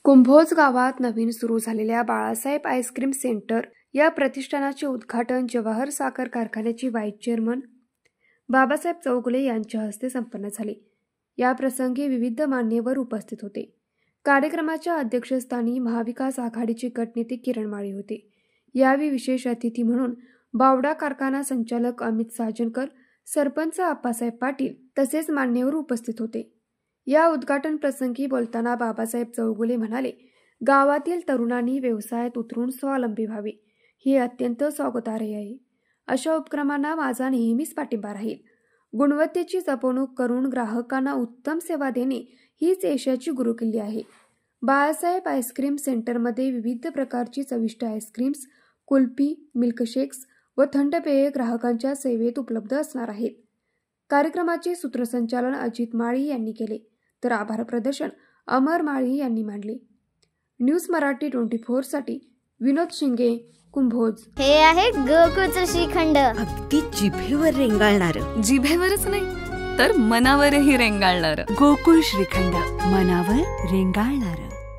कुंभोज गावात नवीन सुरू झालेल्या बाळासाहेब आईस्क्रीम सेंटर या प्रतिष्ठानाचे उद्घाटन जवाहर साखर कारखान्याचे व्हाईस चेअरमन बाबासाहेब चौगुले यांच्या हस्ते संपन्न झाले। या प्रसंगी विविध मान्यवर उपस्थित होते। कार्यक्रमाच्या अध्यक्षस्थानी महाविकास आघाडीचे गटनेते किरण माळी होते। यावेळी विशेष अतिथी म्हणून बावडा कारखाना संचालक अमित साजनकर, सरपंच आप्पासाहेब पाटील तसेच मान्यवर उपस्थित होते। या उद्घाटन प्रसंगी बोलताना बाबासाहेब चौगुले म्हणाले, गावातील तरुणांनी व्यवसायात उतरून स्वावलंबी व्हावे हे अत्यंत स्वागतार्ह आहे। अशा उपक्रमांना माझा नेहमीच पाठिंबा राहील। गुणवत्तेची जपणूक करून ग्राहकांना उत्तम सेवा देणे हीच यशाची गुरुकिल्ली आहे। बाळासाहेब आईस्क्रीम सेंटरमध्ये विविध प्रकारची चविष्ट आईस्क्रीम्स, कुल्फी, मिल्कशेक्स व थंड पेये ग्राहकांच्या सेवेत उपलब्ध असणार आहेत। कार्यक्रमाचे सूत्रसंचालन अजित माळी यांनी केले, तर आभार प्रदर्शन अमर माळी यांनी मांडले। न्यूज मराठी 24 साठी विनोद शिंगे, कुंभोज। हे आहे गोकुळचं श्रीखंड, अगदी जिभेवर रेंगाळणार। जिभेवरच नाही तर मनावरही रेंगाळणार। गोकुळ श्रीखंड, मनावर रेंगाळणार।